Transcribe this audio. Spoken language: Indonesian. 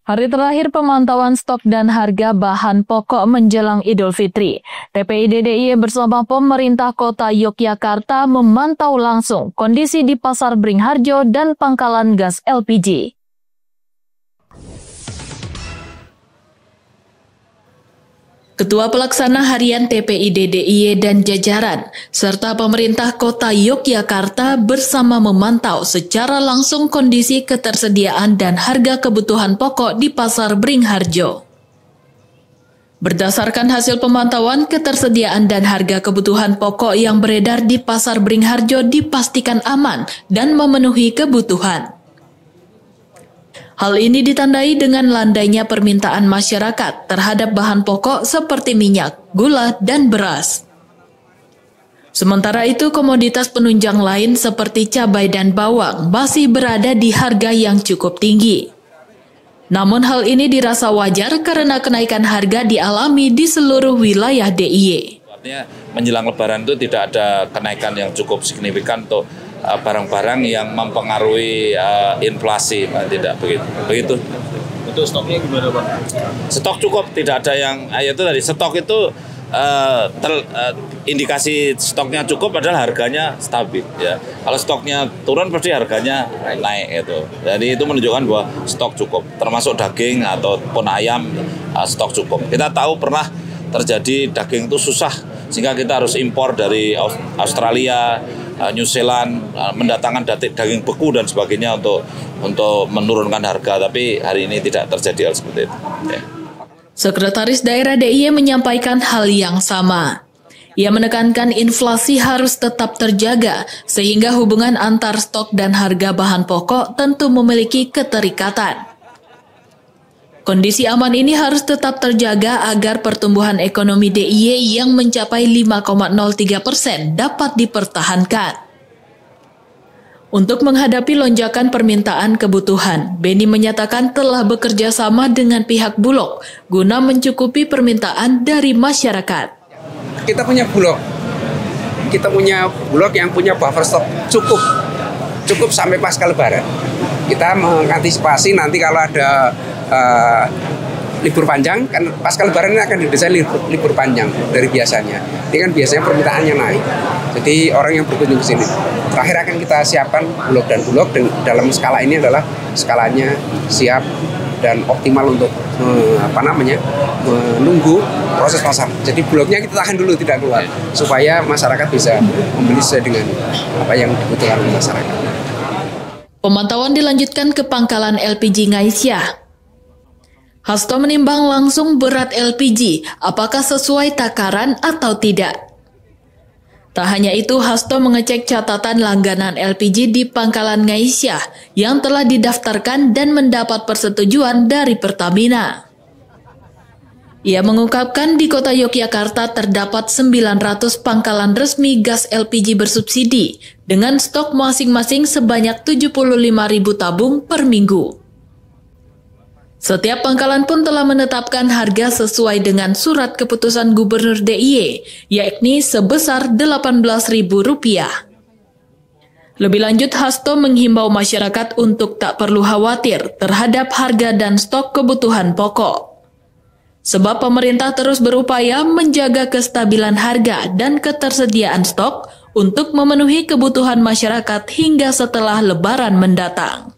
Hari terakhir pemantauan stok dan harga bahan pokok menjelang Idul Fitri. TPID DIY bersama pemerintah kota Yogyakarta memantau langsung kondisi di Pasar Beringharjo dan pangkalan gas LPG. Ketua Pelaksana Harian TPID DIY dan jajaran, serta pemerintah kota Yogyakarta bersama memantau secara langsung kondisi ketersediaan dan harga kebutuhan pokok di Pasar Beringharjo. Berdasarkan hasil pemantauan, ketersediaan dan harga kebutuhan pokok yang beredar di Pasar Beringharjo dipastikan aman dan memenuhi kebutuhan. Hal ini ditandai dengan landainya permintaan masyarakat terhadap bahan pokok seperti minyak, gula, dan beras. Sementara itu, komoditas penunjang lain seperti cabai dan bawang masih berada di harga yang cukup tinggi. Namun hal ini dirasa wajar karena kenaikan harga dialami di seluruh wilayah DIY. Artinya menjelang Lebaran itu tidak ada kenaikan yang cukup signifikan untuk barang-barang yang mempengaruhi inflasi, tidak begitu. Untuk stoknya gimana, Pak? Stok cukup, tidak ada yang itu tadi stok itu indikasi stoknya cukup adalah harganya stabil ya. Kalau stoknya turun pasti harganya naik itu. Jadi itu menunjukkan bahwa stok cukup, termasuk daging ataupun ayam stok cukup. Kita tahu pernah terjadi daging itu susah sehingga kita harus impor dari Australia, New Zealand, mendatangkan daging beku dan sebagainya untuk menurunkan harga, tapi hari ini tidak terjadi hal seperti itu. Ya. Sekretaris Daerah DIY menyampaikan hal yang sama. Ia menekankan inflasi harus tetap terjaga, sehingga hubungan antar stok dan harga bahan pokok tentu memiliki keterikatan. Kondisi aman ini harus tetap terjaga agar pertumbuhan ekonomi DIY yang mencapai 5,03% dapat dipertahankan. Untuk menghadapi lonjakan permintaan kebutuhan, Beni menyatakan telah bekerja sama dengan pihak Bulog guna mencukupi permintaan dari masyarakat. Kita punya Bulog yang punya buffer stok cukup sampai pasca Lebaran. Kita mengantisipasi nanti kalau ada libur panjang, kan pasca Lebaran ini akan didesain libur panjang dari biasanya. Ini kan biasanya permintaannya naik. Jadi orang yang berkunjung ke sini, terakhir akan kita siapkan Bulog dan dalam skala ini adalah skalanya siap dan optimal untuk menunggu proses pasar. Jadi Bulognya kita tahan dulu tidak keluar supaya masyarakat bisa membeli sesuai dengan apa yang dibutuhkan masyarakat. Pemantauan dilanjutkan ke pangkalan LPG Ngaisyah. Hasto menimbang langsung berat LPG, apakah sesuai takaran atau tidak. Tak hanya itu, Hasto mengecek catatan langganan LPG di pangkalan Ngaisyah yang telah didaftarkan dan mendapat persetujuan dari Pertamina. Ia mengungkapkan di kota Yogyakarta terdapat 900 pangkalan resmi gas LPG bersubsidi dengan stok masing-masing sebanyak 75.000 tabung per minggu. Setiap pangkalan pun telah menetapkan harga sesuai dengan surat keputusan Gubernur DIY, yakni sebesar Rp18.000. Lebih lanjut, Hasto menghimbau masyarakat untuk tak perlu khawatir terhadap harga dan stok kebutuhan pokok. Sebab pemerintah terus berupaya menjaga kestabilan harga dan ketersediaan stok untuk memenuhi kebutuhan masyarakat hingga setelah Lebaran mendatang.